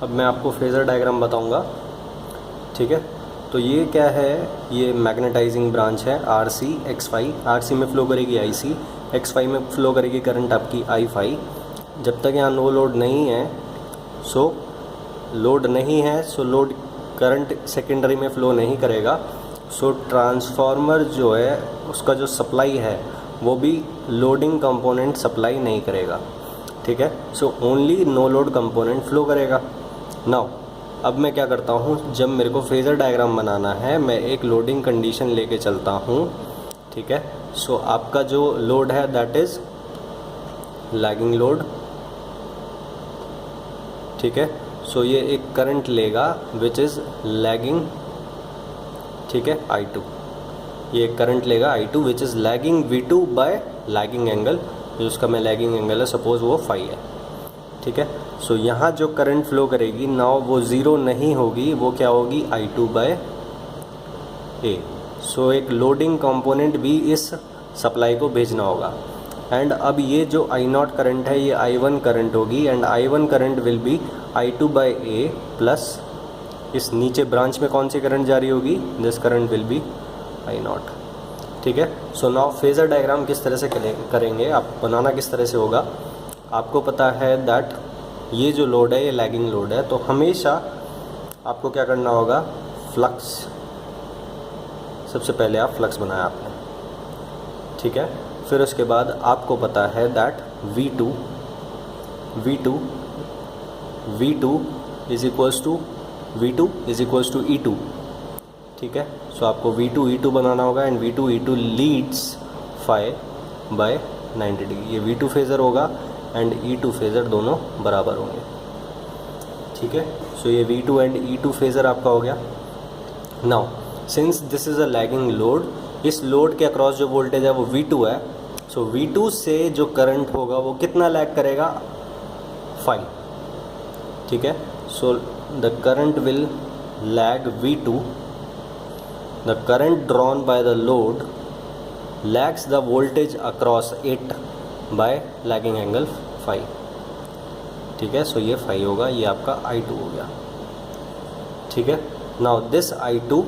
अब मैं आपको फेज़र डायग्राम बताऊंगा, ठीक है। तो ये क्या है, ये मैग्नेटाइजिंग ब्रांच है RC X5। RC में फ़्लो करेगी IC, X5 में फ़्लो करेगी करंट आपकी I5। जब तक यहाँ नो लोड नहीं है, सो लोड करंट सेकेंडरी में फ़्लो नहीं करेगा। सो ट्रांसफार्मर जो है उसका जो सप्लाई है वो भी लोडिंग कंपोनेंट सप्लाई नहीं करेगा, ठीक है। So only no load component flow करेगा। नाउ अब मैं क्या करता हूँ, जब मेरे को फेज़र डायग्राम बनाना है, मैं एक लोडिंग कंडीशन लेके चलता हूँ, ठीक है। सो आपका जो लोड है दैट इज़ लैगिंग लोड, ठीक है। सो ये एक करंट लेगा विच इज़ लैगिंग, ठीक है, I2। ये एक करंट लेगा I2 which is lagging V2 by lagging angle, जिसका मैं लैगिंग एंगल है सपोज़ वो फाई है, ठीक है। सो यहाँ जो करंट फ्लो करेगी नाउ वो ज़ीरो नहीं होगी, वो क्या होगी I2 बाय A। सो एक लोडिंग कंपोनेंट भी इस सप्लाई को भेजना होगा। एंड अब ये जो I0 करंट है ये I1 करंट होगी, and I1 current will be I2 by A plus इस नीचे ब्रांच में कौन सी करंट जारी होगी, this current will B I0, ठीक है। सो नाउ फेज़र डायग्राम किस तरह से करेंगे, आप बनाना किस तरह से होगा। आपको पता है दैट ये जो लोड है ये लैगिंग लोड है, तो हमेशा आपको क्या करना होगा, फ्लक्स, सबसे पहले आप फ्लक्स बनाया आपने, ठीक है। फिर उसके बाद आपको पता है that V2 is equals to E2, ठीक है। सो आपको V2 E2 बनाना होगा, and V2 E2 leads phi by 90 degree. ये V2 फेज़र होगा एंड E2 फेज़र दोनों बराबर होंगे, ठीक है। सो ये V2 एंड E2 फेज़र आपका हो गया। Now since this is a lagging load, इस लोड के अक्रॉस जो वोल्टेज है वो V2 है। सो V2 से जो करंट होगा वो कितना लैग करेगा, 5, ठीक है। So the current will lag V2, the current drawn by the load lags the voltage across it by lagging angle 5, ठीक है। सो ये 5 होगा, ये आपका I2 हो गया, ठीक है। Now this I2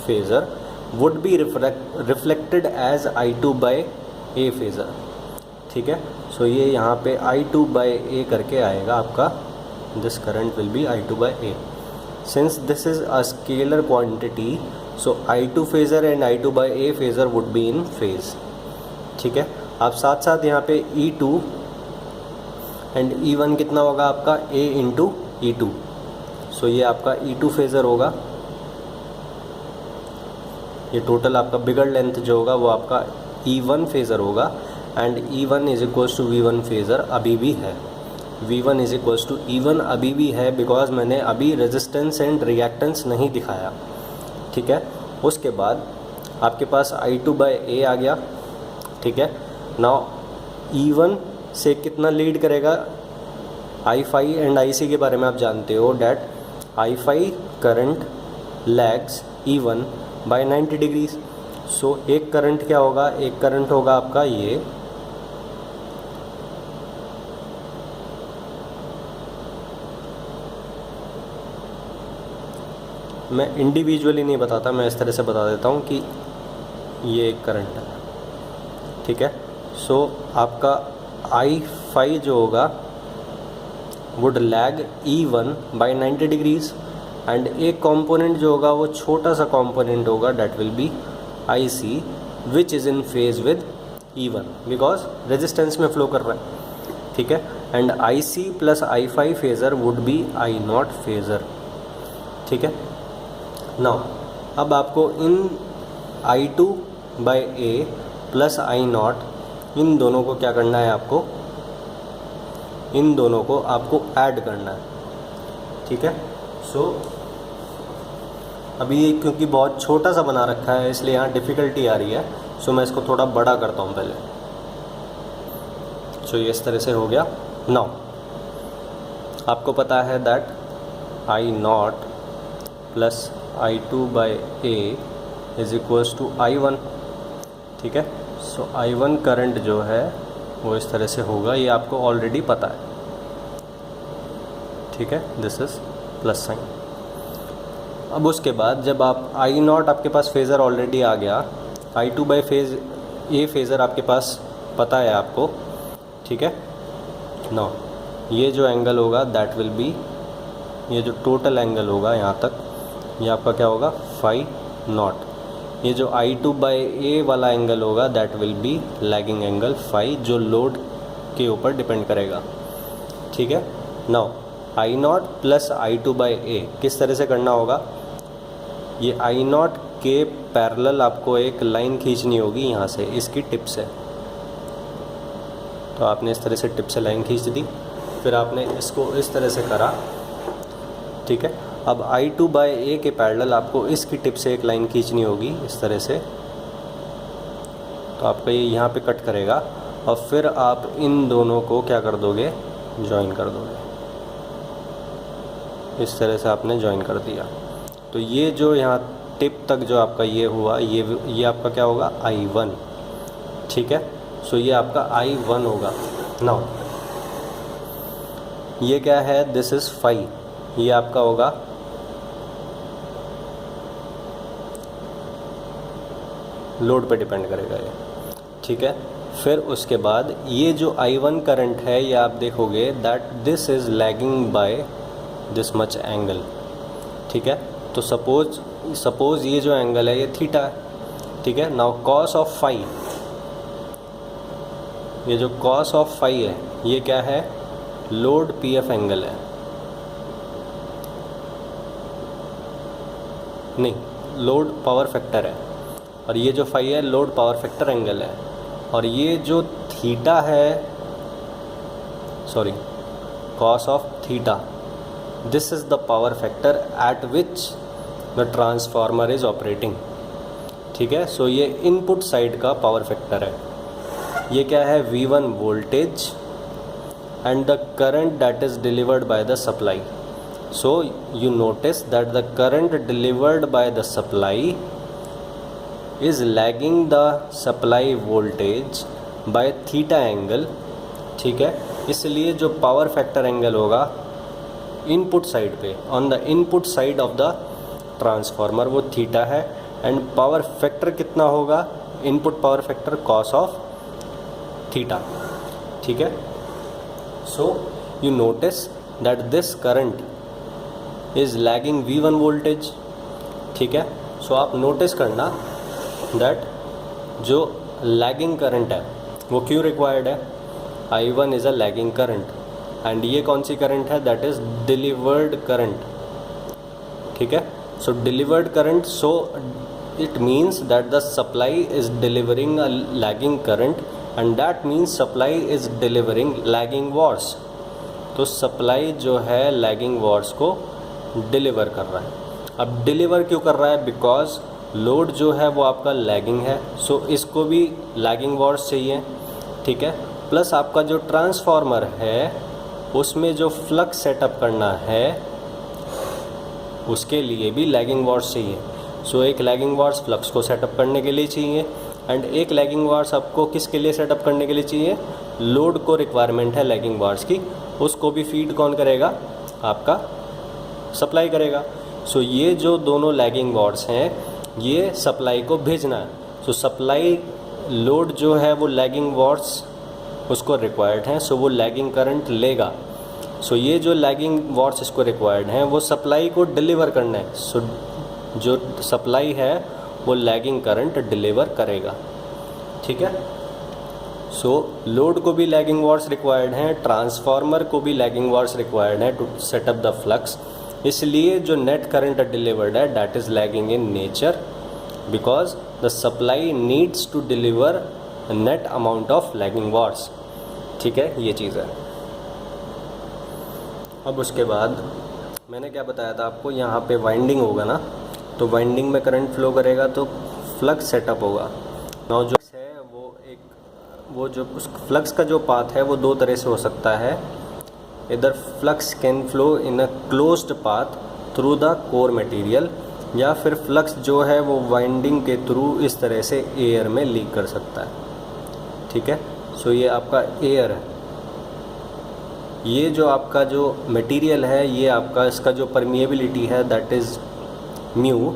phasor would be reflected as I2 by A phasor, ठीक है। सो ये यहाँ पे I2 बाय A करके आएगा आपका, this current will be I2 by A। Since this is a scalar quantity, so I2 phasor and I2 by A phasor would be in phase, ठीक है। आप साथ साथ यहाँ पे E2 एंड E1 कितना होगा आपका, A इंटू E2। सो ये आपका E2 फेज़र होगा, ये टोटल आपका बिगड़ लेंथ जो होगा वो आपका E1 फेज़र होगा, and E1 is equals to V1 phasor अभी भी है, V1 is equals to E1 अभी भी है, बिकॉज मैंने अभी रेजिस्टेंस एंड रिएक्टेंस नहीं दिखाया, ठीक है। उसके बाद आपके पास I2 बाय A आ गया, ठीक है। नाउ E1 से कितना लीड करेगा, I5 एंड IC के बारे में आप जानते हो that I5 current lags E1 by 90 degrees. So एक करंट क्या होगा, एक करंट होगा आपका ये, मैं इंडिविजुअली नहीं बताता, मैं इस तरह से बता देता हूँ कि ये एक करंट है, ठीक है। सो आपका I5 जो होगा would lag E1 by 90 degrees, and एक कंपोनेंट जो होगा वो छोटा सा कंपोनेंट होगा that will be IC which is in phase with E1 because resistance में फ्लो कर रहा है, ठीक है। And IC plus I5 phasor would be I0 phasor, ठीक है। नाउ अब आपको इन I2 by A plus I0 इन दोनों को क्या करना है, आपको इन दोनों को आपको ऐड करना है, ठीक है। सो अभी ये क्योंकि बहुत छोटा सा बना रखा है इसलिए यहाँ डिफ़िकल्टी आ रही है, सो मैं इसको थोड़ा बड़ा करता हूँ पहले। सो ये इस तरह से हो गया। नाउ आपको पता है that I0 plus I2 by A is equals to I1, ठीक है। सो I1 करंट जो है वो इस तरह से होगा, ये आपको ऑलरेडी पता है, ठीक है, दिस इज़ प्लस साइन। अब उसके बाद जब आप आई नॉट आपके पास फेज़र ऑलरेडी आ गया, I2 by phase A phasor आपके पास पता है आपको, ठीक है। नाउ ये जो एंगल होगा दैट विल बी, ये जो टोटल एंगल होगा यहाँ तक, ये आपका क्या होगा, फाई नॉट। ये जो I2 बाई ए वाला एंगल होगा that will be lagging angle phi, जो लोड के ऊपर डिपेंड करेगा, ठीक है। Now I nought plus I2 by a किस तरह से करना होगा, ये I नॉट के पैरेलल आपको एक लाइन खींचनी होगी यहाँ से, इसकी टिप से। तो आपने इस तरह से टिप से लाइन खींच दी, फिर आपने इसको इस तरह से करा, ठीक है। अब I2 बाई ए के पैरेलल आपको इसकी टिप से एक लाइन खींचनी होगी इस तरह से, तो आपका ये यहाँ पे कट करेगा और फिर आप इन दोनों को क्या कर दोगे, ज्वाइन कर दोगे। इस तरह से आपने ज्वाइन कर दिया, तो ये जो यहाँ टिप तक जो आपका ये हुआ, ये आपका क्या होगा, I1, ठीक है। सो ये आपका I1 होगा। नाउ ये क्या है, दिस इज़ फाई, ये आपका होगा लोड पे डिपेंड करेगा ये, ठीक है। फिर उसके बाद ये जो I1 करंट है, ये आप देखोगे that this is lagging by this much angle, ठीक है। तो सपोज ये जो एंगल है ये थीटा है, ठीक है। नाउ कॉस ऑफ फाई, ये जो कॉस ऑफ फाई है ये क्या है, लोड PF एंगल है, नहीं लोड पावर फैक्टर है, और ये जो फाई है लोड पावर फैक्टर एंगल है, और ये जो थीटा है, sorry cos of theta, this is the power factor eight which the transformer is operating, ठीक है। सो ये इनपुट साइड का पावर फैक्टर है। ये क्या है, V1 voltage and the current that is delivered by the supply. So you notice that the current delivered by the supply is lagging the supply voltage by theta angle, ठीक है। इसलिए जो power factor angle होगा input side पे, on the input side of the transformer, वो theta है, and power factor कितना होगा, input power factor cos of theta, ठीक है। So you notice that this current is lagging V1 voltage, ठीक है। सो आप नोटिस करना दैट जो लैगिंग करंट है वो क्यों रिक्वायर्ड है, I1 is a lagging current, and ये कौन सी करंट है, दैट इज़ डिलीवर्ड करंट, ठीक है। So delivered current, so it means that the supply is delivering a lagging current, and that means supply is delivering lagging watts. तो supply जो है lagging watts को डिलीवर कर रहा है। अब डिलीवर क्यों कर रहा है, बिकॉज लोड जो है वो आपका लैगिंग है, सो इसको भी लैगिंग वॉट्स चाहिए, ठीक है। प्लस आपका जो ट्रांसफार्मर है उसमें जो फ्लक्स सेटअप करना है उसके लिए भी लैगिंग वॉट्स चाहिए। सो एक लैगिंग वॉट्स फ्लक्स को सेटअप करने के लिए चाहिए, एंड एक लैगिंग वॉट्स आपको किसके लिए सेटअप करने के लिए चाहिए, लोड को रिक्वायरमेंट है लैगिंग वॉट्स की, उसको भी फीड कौन करेगा, आपका सप्लाई करेगा। सो ये जो दोनों लैगिंग वॉट्स हैं ये सप्लाई को भेजना है। सो सप्लाई लोड जो है वो लैगिंग वॉट्स उसको रिक्वायर्ड हैं, सो वो लैगिंग करंट लेगा। सो ये जो लैगिंग वॉट्स इसको रिक्वायर्ड हैं वो सप्लाई को डिलीवर करना है। सो जो सप्लाई है वो लैगिंग करंट डिलीवर करेगा, ठीक है। सो लोड को भी लैगिंग वॉट्स रिक्वायर्ड हैं, ट्रांसफार्मर को भी लैगिंग वॉट्स रिक्वायर्ड हैं टू सेटअप द फ्लक्स, इसलिए जो नेट करंट डिलीवर्ड है that is lagging in nature, because the supply needs to deliver net amount of lagging watts, ठीक है। ये चीज़ है। अब उसके बाद मैंने क्या बताया था आपको, यहाँ पे वाइंडिंग होगा ना, तो वाइंडिंग में करंट फ्लो करेगा तो फ्लक्स सेटअप होगा। नाउ जो है वो जो उस फ्लक्स का जो पाथ है वो दो तरह से हो सकता है, इधर flux can flow in a closed path through the core material, या फिर फ्लक्स जो है वो वाइंडिंग के थ्रू इस तरह से एयर में लीक कर सकता है, ठीक है। सो ये आपका एयर है, ये जो आपका जो मटेरियल है, ये आपका इसका जो परमिएबिलिटी है दैट इज़ म्यू,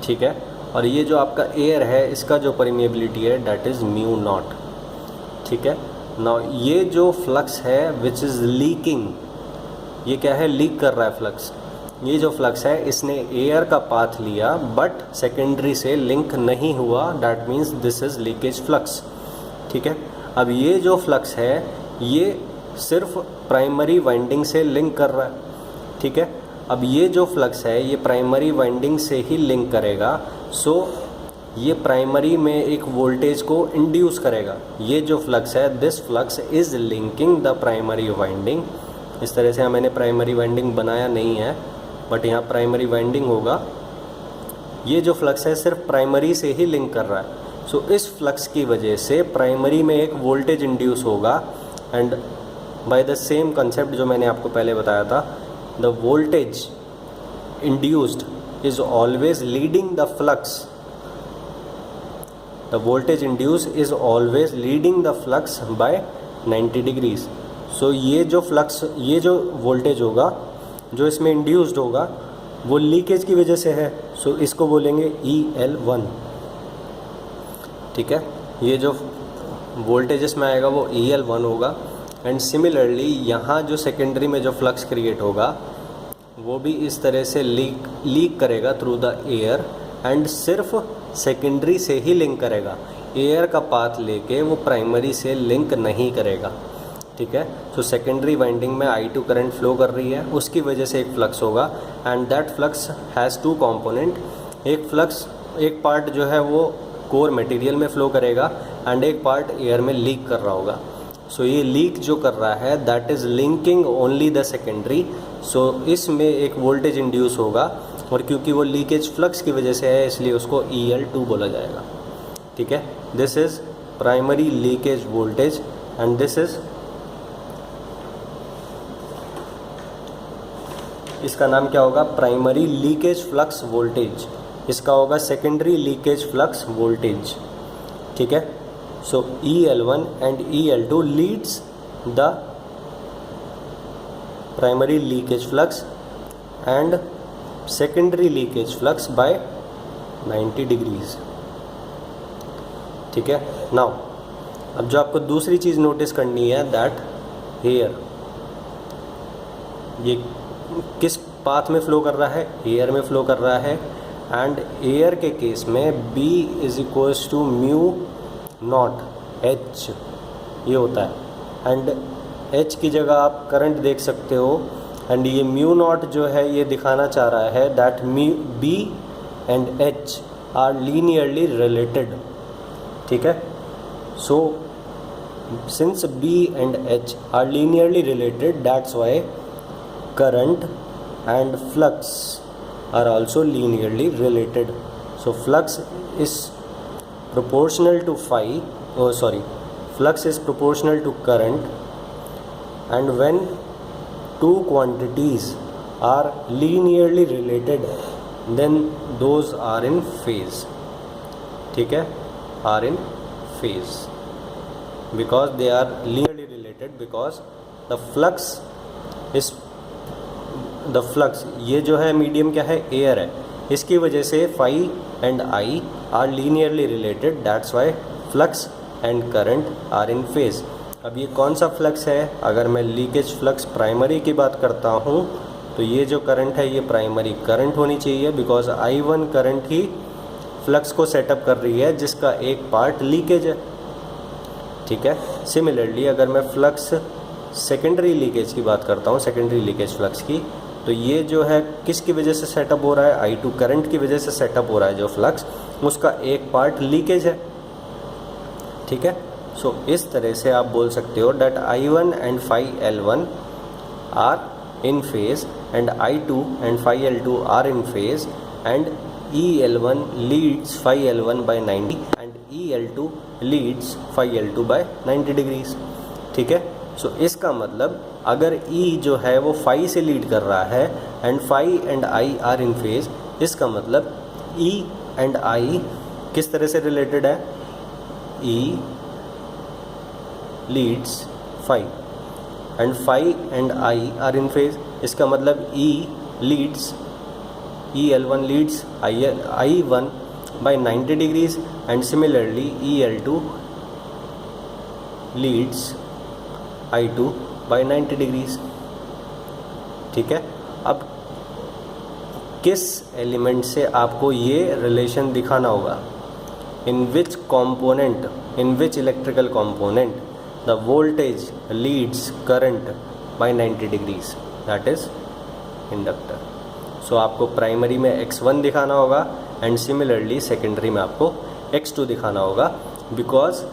ठीक है, और ये जो आपका एयर है इसका जो परमिएबिलिटी है दैट इज़ म्यू नॉट, ठीक है। नाउ ये जो फ्लक्स है विच इज़ लीकिंग, ये क्या है, लीक कर रहा है फ्लक्स। ये जो फ्लक्स है इसने एयर का पाथ लिया बट सेकेंडरी से लिंक नहीं हुआ, that means this is leakage flux, ठीक है। अब ये जो फ्लक्स है ये सिर्फ प्राइमरी वाइंडिंग से लिंक कर रहा है, ठीक है। अब ये जो फ्लक्स है ये प्राइमरी वाइंडिंग से ही लिंक करेगा, सो ये प्राइमरी में एक वोल्टेज को इंड्यूस करेगा। ये जो फ्लक्स है this flux is linking the primary winding. इस तरह से यहाँ मैंने प्राइमरी वाइंडिंग बनाया नहीं है बट यहाँ प्राइमरी वाइंडिंग होगा। ये जो फ्लक्स है सिर्फ प्राइमरी से ही लिंक कर रहा है, सो इस फ्लक्स की वजह से प्राइमरी में एक वोल्टेज इंड्यूस होगा and by the same concept जो मैंने आपको पहले बताया था, the voltage induced is always leading the flux, the voltage induce is always leading the flux by 90 degrees. So ये जो फ्लक्स, ये जो वोल्टेज होगा जो इसमें इंड्यूस्ड होगा वो लीकेज की वजह से है, सो इसको बोलेंगे EL1, ठीक है। ये जो वोल्टेज इसमें आएगा वो EL1 होगा एंड सिमिलरली यहाँ जो सेकेंडरी में जो फ्लक्स क्रिएट होगा वो भी इस तरह से लीक करेगा थ्रू द एयर एंड सिर्फ सेकेंडरी से ही लिंक करेगा, एयर का पाथ लेके वो प्राइमरी से लिंक नहीं करेगा, ठीक है। सो सेकेंडरी वाइंडिंग में I2 करंट फ्लो कर रही है, उसकी वजह से एक फ्लक्स होगा and that flux has 2 component. एक फ्लक्स, एक पार्ट जो है वो कोर मटेरियल में फ़्लो करेगा एंड एक पार्ट एयर में लीक कर रहा होगा। सो ये लीक जो कर रहा है that is linking only the secondary, so इसमें एक वोल्टेज इंड्यूस होगा और क्योंकि वो लीकेज फ्लक्स की वजह से है इसलिए उसको EL2 बोला जाएगा, ठीक है। This is primary leakage voltage and this is, इसका नाम क्या होगा, प्राइमरी लीकेज फ्लक्स वोल्टेज। इसका होगा सेकेंडरी लीकेज फ्लक्स वोल्टेज, ठीक है। So EL1 and EL2 leads the primary leakage flux and secondary leakage flux by 90 degrees, ठीक है। नाउ अब जो आपको दूसरी चीज़ नोटिस करनी है दैट एयर, ये किस पाथ में फ़्लो कर रहा है, एयर में फ़्लो कर रहा है एंड एयर के केस में B is equals to mu naught H ये होता है एंड H की जगह आप करंट देख सकते हो एंड ये म्यू नॉट जो है ये दिखाना चाह रहा है that B and H are linearly related, ठीक है। So since B and H are linearly related that's why current and flux are also linearly related. So flux is proportional to flux is proportional to current, and when two quantities are linearly related then those are in phase, ठीक है, are in phase because they are linearly related because the flux is ये जो है medium क्या है, air है, इसकी वजह से phi and I are linearly related, that's why flux and current are in phase. अब ये कौन सा फ्लक्स है, अगर मैं लीकेज फ्लक्स प्राइमरी की बात करता हूँ तो ये जो करंट है ये प्राइमरी करंट होनी चाहिए because I1 current he flux को सेटअप कर रही है जिसका एक पार्ट लीकेज है, ठीक है। सिमिलरली अगर मैं फ्लक्स सेकेंडरी लीकेज की बात करता हूँ, सेकेंडरी लीकेज फ्लक्स की, तो ये जो है किसकी वजह से सेटअप हो रहा है, I2 करंट की वजह से सेटअप हो रहा है जो फ्लक्स, उसका एक पार्ट लीकेज है, ठीक है। सो इस तरह से आप बोल सकते हो that I1 and phi L1 are in phase and I2 and phi L2 are in phase and EL1 leads phi L1 by 90 and EL2 leads phi L2 by 90 degrees, ठीक है। सो इसका मतलब अगर E जो है वो फाई से lead कर रहा है and phi and I are in phase, इसका मतलब E एंड I किस तरह से रिलेटेड है, E leads phi and phi and I are in phase, इसका मतलब E leads EL1 leads I1 by 90 degrees and similarly EL2 leads I2 by 90 degrees। ठीक है, अब किस एलिमेंट से आपको ये रिलेशन दिखाना होगा, in which component, in which electrical component the voltage leads current by 90 degrees, that is inductor. So आपको प्राइमरी में x1 दिखाना होगा एंड सिमिलरली सेकेंडरी में आपको x2 दिखाना होगा, because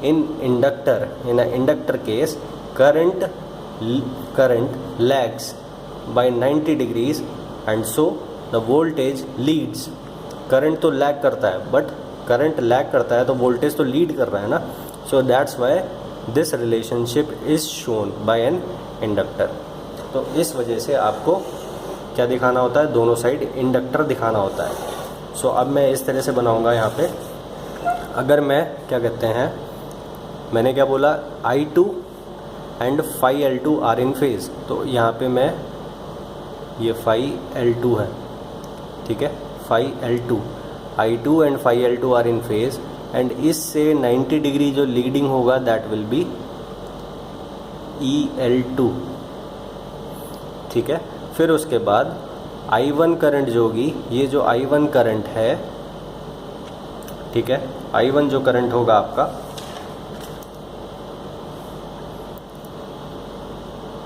in inductor case current lags by 90 degrees and so the voltage leads. Current तो lag करता है, बट करंट लैग करता है तो वोल्टेज तो लीड कर रहा है ना, so that's why this relationship is shown by an inductor. तो इस वजह से आपको क्या दिखाना होता है, दोनों साइड इंडक्टर दिखाना होता है। सो अब मैं इस तरह से बनाऊंगा यहाँ पे, अगर मैं क्या कहते हैं, मैंने क्या बोला, I2 and phi L2 are in phase, तो यहाँ पे मैं ये फाई L2 है, ठीक है, phi L2, I2 and phi L2 are in phase and इससे 90 डिग्री जो लीडिंग होगा दैट विल बी EL2, ठीक है। फिर उसके बाद I1 करंट जो होगी, ये जो I1 करंट है, ठीक है, I1 जो करंट होगा आपका,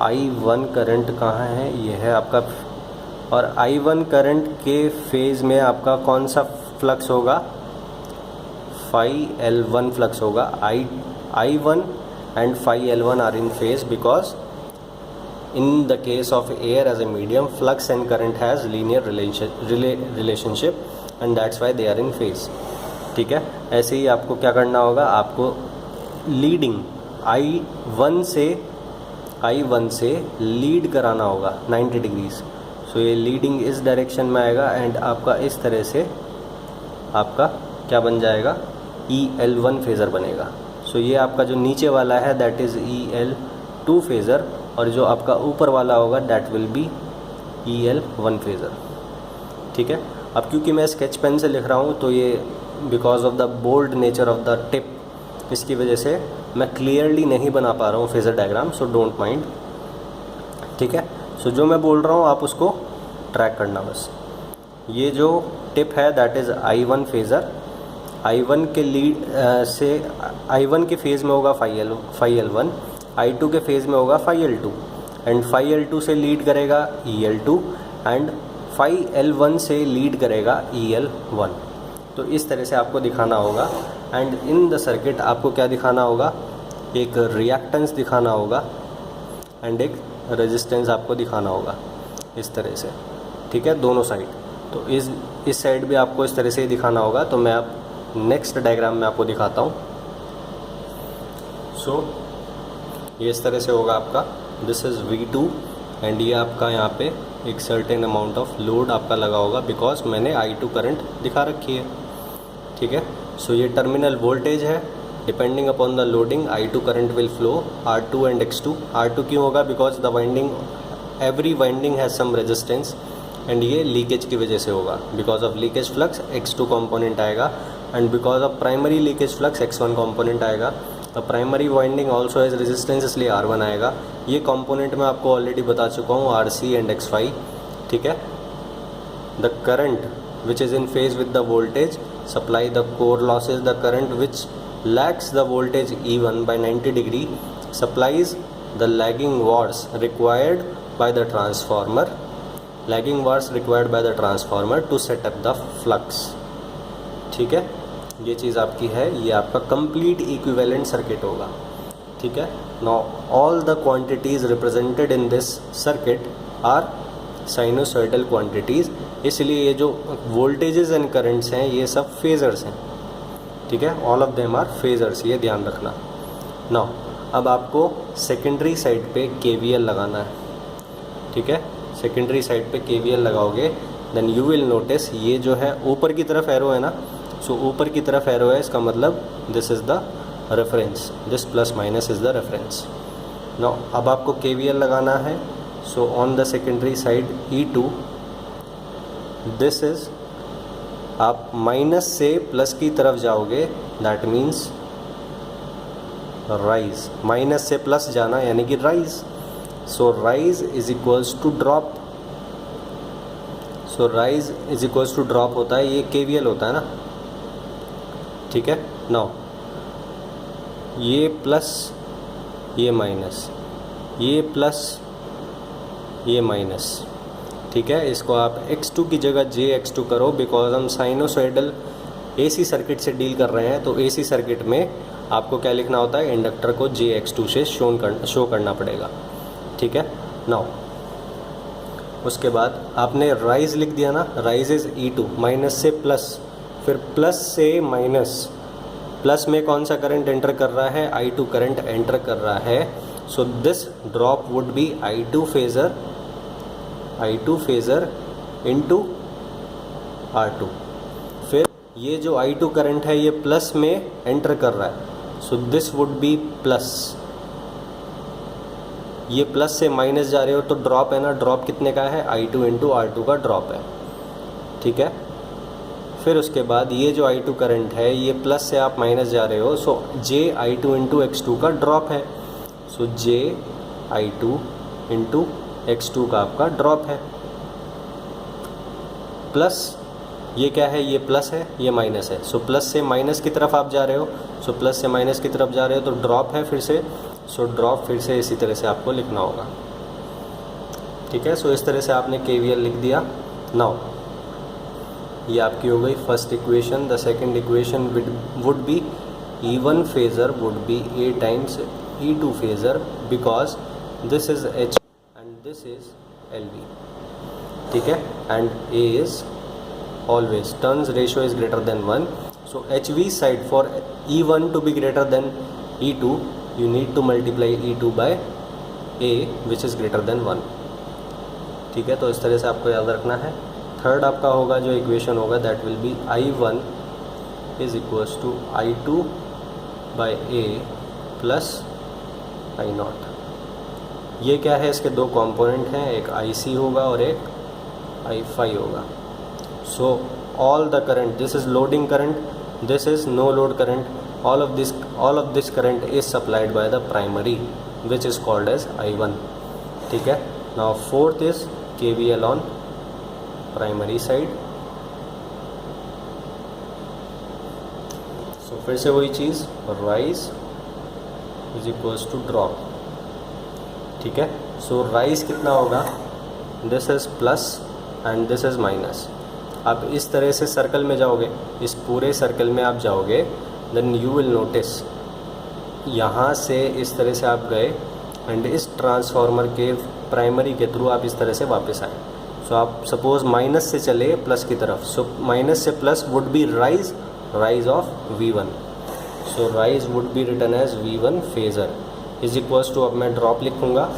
I1 करंट कहाँ है, ये है आपका, और I1 करंट के फेज में आपका कौन सा फ्लक्स होगा, फाई L1 फ्लक्स होगा। I1 and phi L1 are in phase because in the case of air as a medium, flux and current has linear relationship and that's why they are in phase, ठीक है। ऐसे ही आपको क्या करना होगा, आपको leading I1 से lead कराना होगा 90 डिग्रीज। सो ये लीडिंग इस डायरेक्शन में आएगा एंड आपका इस तरह से आपका क्या बन जाएगा, EL1 फेज़र बनेगा। सो ये आपका जो नीचे वाला है दैट इज़ EL2 फेज़र, और जो आपका ऊपर वाला होगा that will B EL1 phasor, ठीक है। अब क्योंकि मैं स्केच पेन से लिख रहा हूँ तो ये because of the bold nature of the tip, इसकी वजह से मैं क्लियरली नहीं बना पा रहा हूँ phasor diagram, so don't mind, ठीक है। सो जो मैं बोल रहा हूँ आप उसको ट्रैक करना बस। ये जो टिप है that is I1 phasor, I1 के लीड से I1 के फेज़ में होगा फाई L1, I2 के फेज़ में होगा phi L2 and phi L2 से लीड करेगा EL2 एंड फाई L1 से लीड करेगा EL1। तो इस तरह से आपको दिखाना होगा एंड इन द सर्किट आपको क्या दिखाना होगा, एक रिएक्टेंस दिखाना होगा एंड एक रेजिस्टेंस आपको दिखाना होगा इस तरह से, ठीक है, दोनों साइड। तो इस साइड भी आपको इस तरह से ही दिखाना होगा। तो मैं अब नेक्स्ट डायग्राम में आपको दिखाता हूँ। सो ये इस तरह से होगा आपका, दिस इज़ V2 एंड ये आपका यहाँ पे एक सर्टेन अमाउंट ऑफ लोड आपका लगा होगा बिकॉज मैंने I2 करंट दिखा रखी है, ठीक है। सो ये टर्मिनल वोल्टेज है, depending upon the loading I2 current will flow R2 and X2। R2 क्यों होगा, because the winding, every winding has some resistance and ये लीकेज की वजह से होगा, because of leakage flux X2 component आएगा and because of primary leakage flux X1 component आएगा। The primary winding also has resistance, इसलिए R1 आएगा। ये कंपोनेंट मैं आपको ऑलरेडी बता चुका हूँ, RC एंड X5, ठीक है। The current which is in phase with the voltage supply the core losses, the current which lags the voltage E1 by 90 degree supplies the lagging watts required by the transformer, lagging watts required by the transformer to set up the flux, ठीक है। ये चीज़ आपकी है, ये आपका complete equivalent circuit होगा, ठीक है। Now all the quantities represented in this circuit are sinusoidal quantities, इसलिए ये जो वोल्टेजेस एंड करंट्स हैं ये सब फेजर्स हैं, ठीक है। All of them are phasors, ये ध्यान रखना। नाउ अब आपको सेकेंडरी साइड पे KVL लगाना है, ठीक है। सेकेंडरी साइड पे KVL लगाओगे देन यू विल नोटिस ये जो है ऊपर की तरफ एरो है ना, सो ऊपर की तरफ एरो है, इसका मतलब this is the reference, this plus minus is the reference, now अब आपको KVL लगाना है. So on the secondary side E2, this is, आप माइनस से प्लस की तरफ जाओगे, दैट मीन्स राइज. माइनस से प्लस जाना यानी कि rise. So rise is equals to drop. So rise is equals to drop होता है, ये KVL होता है ना. ठीक है. नाउ ये प्लस, ये माइनस, ये प्लस, ये माइनस. ठीक है. इसको आप x2 की जगह jx2 करो, बिकॉज हम साइनोसॉइडल AC सर्किट से डील कर रहे हैं. तो AC सर्किट में आपको क्या लिखना होता है, इंडक्टर को jx2 से शो करना पड़ेगा. ठीक है. नाउ उसके बाद आपने राइज लिख दिया ना, राइज इज E2, माइनस से प्लस, फिर प्लस से माइनस. प्लस में कौन सा करंट एंटर कर रहा है, I2 करंट एंटर कर रहा है. So this drop would B I2 phasor into R2. फिर ये जो I2 करंट है ये प्लस में एंटर कर रहा है. So this would be plus. ये प्लस से माइनस जा रहे हो तो ड्रॉप है ना, ड्रॉप कितने का है, I2 इंटू R2 का ड्रॉप है. ठीक है. फिर उसके बाद ये जो I2 करंट है ये प्लस से आप माइनस जा रहे हो, सो I2 इंटू X2 का ड्रॉप है. सो I2 इंटू X2 का आपका ड्रॉप है. प्लस ये क्या है, ये प्लस है, ये माइनस है. सो प्लस से माइनस की तरफ आप जा रहे हो, सो प्लस से माइनस की तरफ जा रहे हो तो ड्रॉप है फिर से. सो ड्रॉप फिर से इसी तरह से आपको लिखना होगा. ठीक है. सो इस तरह से आपने KVL लिख दिया. नाउ ये आपकी हो गई first equation. The second equation would be E1 phasor would B A times E2 phasor, because this is H and this is LV. ठीक है. And A is always turns ratio is greater than 1. So HV side for E1 to be greater than E2, you need to multiply E2 by A which is greater than 1. ठीक है. तो इस तरह से आपको याद रखना है. थर्ड आपका होगा जो इक्वेशन होगा, that will be I1 is equals to I2 by A plus I0. ये क्या है, इसके दो कंपोनेंट हैं, एक IC होगा और एक I5 होगा. So all the current, this is loading current, this is no load current, all of this current is supplied by the primary which is called as I1. ठीक है. Now fourth is KVL on primary side. So फिर से वही चीज़, rise is equals to drop. ठीक है. So rise कितना होगा, this is plus and this is minus. आप इस तरह से सर्कल में जाओगे, इस पूरे सर्कल में आप जाओगे, देन यू विल नोटिस यहाँ से इस तरह से आप गए एंड इस ट्रांसफार्मर के प्राइमरी के थ्रू आप इस तरह से वापस आए. सो आप सपोज माइनस से चले प्लस की तरफ, सो माइनस से plus would be rise of V1. So rise would be written as V1 phasor is equals to, अब मैं ड्रॉप लिखूँगा.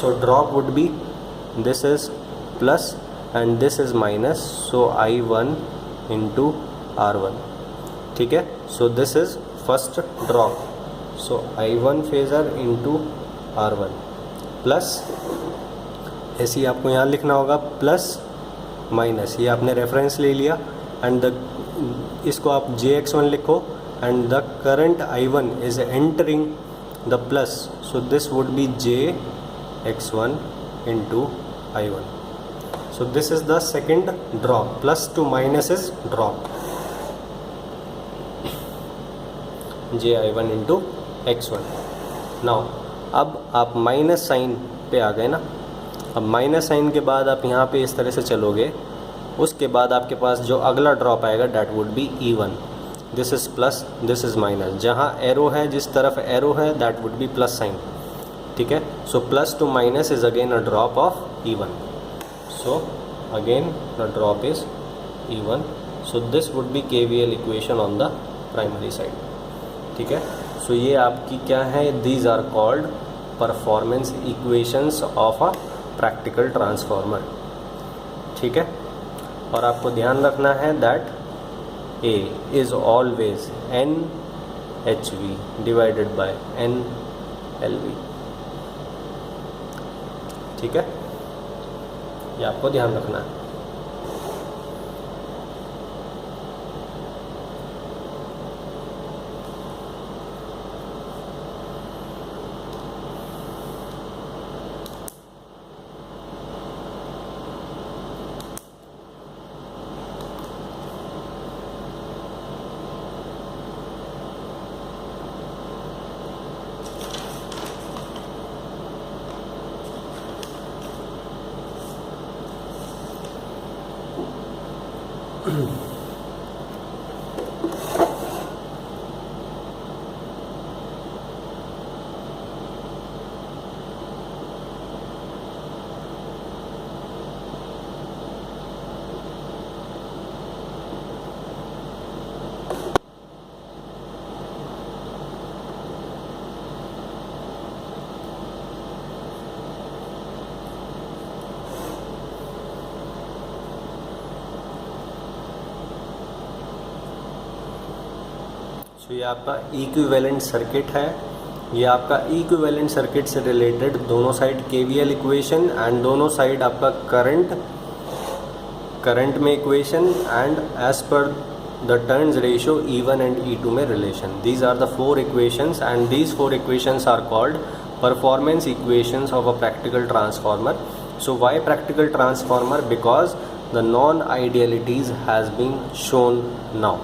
So drop would be, this is plus and this is minus, so I1 into R1. ठीक है. so this is first drop, so I1 phasor into R1 plus, ऐसे ही आपको यहाँ लिखना होगा प्लस माइनस, ये आपने रेफरेंस ले लिया एंड इसको आप jx1 लिखो and the current I1 is entering the plus, so this would be jx1 into I1. So this is the second drop. Plus to minus is drop. ji1 into x1. Now अब आप minus sign पे आ गए ना. अब minus sign के बाद आप यहाँ पे इस तरह से चलोगे, उसके बाद आपके पास जो अगला ड्रॉप आएगा that would be E1. This is plus, this is minus. जहाँ एरो है, जिस तरफ एरो है that would be plus sign. ठीक है. So plus two minus is again a drop of E1. So again the drop is E1. So this would be KVL equation on the primary side. ठीक है. So ये आपकी क्या है, these are called performance equations of a practical transformer. ठीक है. और आपको ध्यान रखना है that A is always NHV divided by NLV. ठीक है, ये आपको ध्यान रखना है। तो ये आपका इक्विवेलेंट सर्किट है। ये आपका इक्विवेलेंट सर्किट से रिलेटेड दोनों साइड केवीएल इक्वेशन एंड दोनों साइड आपका करंट में equation and as per the turns ratio E1 and E2 में relation. These are the 4 equations and these 4 equations are called performance equations of a practical transformer. So why practical transformer? Because the non idealities has been shown now.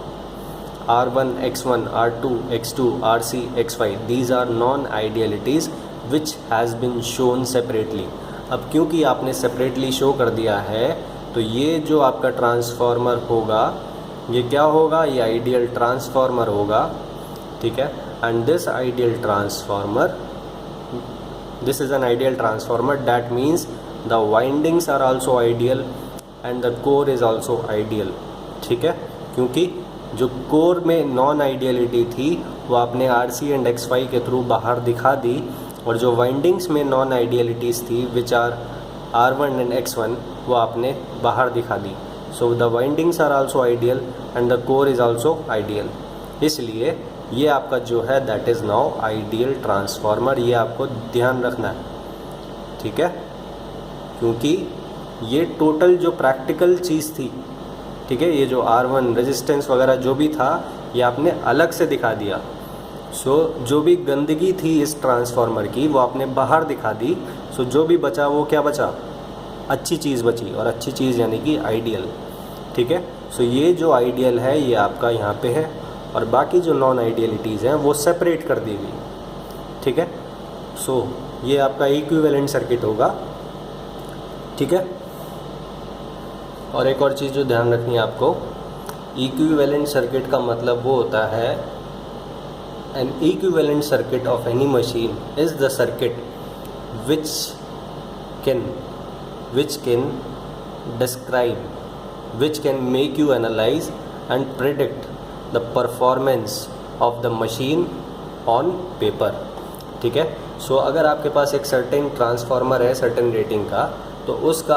R1, X1, R2, X2, RC, XY, these are non-idealities which has been shown separately। अब क्योंकि आपने separately show कर दिया है तो ये जो आपका ट्रांसफार्मर होगा ये क्या होगा? ये आइडियल ट्रांसफार्मर होगा, ठीक है। And this ideal transformer, this is an ideal transformer, that means the windings are also ideal and the core is also ideal, ठीक है। क्योंकि जो कोर में नॉन आइडियलिटी थी वो आपने RC एंड XY के थ्रू बाहर दिखा दी, और जो वाइंडिंग्स में नॉन आइडियलिटीज़ थी which are R1 and X1 वो आपने बाहर दिखा दी। So the windings are also ideal and the core is also ideal. इसलिए ये आपका जो है that is now ideal transformer. ये आपको ध्यान रखना है, ठीक है, क्योंकि ये टोटल जो प्रैक्टिकल चीज़ थी, ठीक है, ये जो R1 रेजिस्टेंस वगैरह जो भी था ये आपने अलग से दिखा दिया। सो जो भी गंदगी थी इस ट्रांसफार्मर की वो आपने बाहर दिखा दी। सो जो भी बचा वो क्या बचा? अच्छी चीज़ बची, और अच्छी चीज़ यानी कि आइडियल, ठीक है। सो ये जो आइडियल है ये आपका यहाँ पे है, और बाकी जो नॉन आइडियलिटीज़ हैं वो सेपरेट कर दी गई, ठीक है। सो ये आपका इक्विवेलेंट सर्किट होगा, ठीक है। और एक और चीज़ जो ध्यान रखनी है आपको, इक्विवेलेंट सर्किट का मतलब वो होता है, N equivalent circuit of any machine is the circuit which can describe, which can make you analyze and predict the performance of the machine on paper, ठीक है। सो अगर आपके पास एक सर्टेन ट्रांसफार्मर है सर्टेन रेटिंग का, तो उसका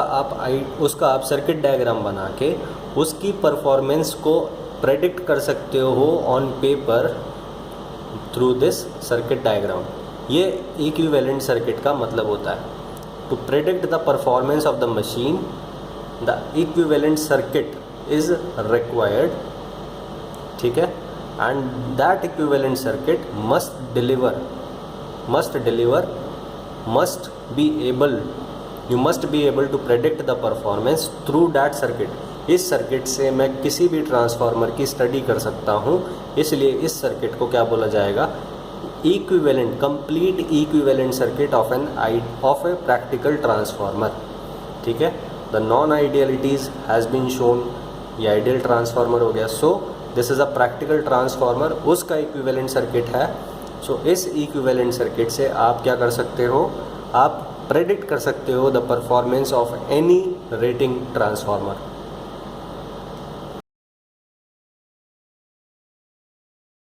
आप सर्किट डायग्राम बना के उसकी परफॉर्मेंस को प्रेडिक्ट कर सकते हो on paper through this circuit diagram. ये इक्विवेलेंट सर्किट का मतलब होता है। To predict the performance of the machine, the equivalent circuit is required, ठीक है, and that equivalent circuit you must be able to predict the performance through that circuit। इस circuit से मैं किसी भी ट्रांसफार्मर की स्टडी कर सकता हूँ, इसलिए इस सर्किट को क्या बोला जाएगा? Equivalent, complete equivalent circuit of a practical transformer, ठीक है। The non idealities has been shown, ये आइडियल ट्रांसफार्मर हो गया। So this is a practical transformer, उसका इक्विवेलेंट सर्किट है। सो इस इक्विवेलेंट सर्किट से आप क्या कर सकते हो? आप प्रेडिक्ट कर सकते हो the performance of any rating transformer.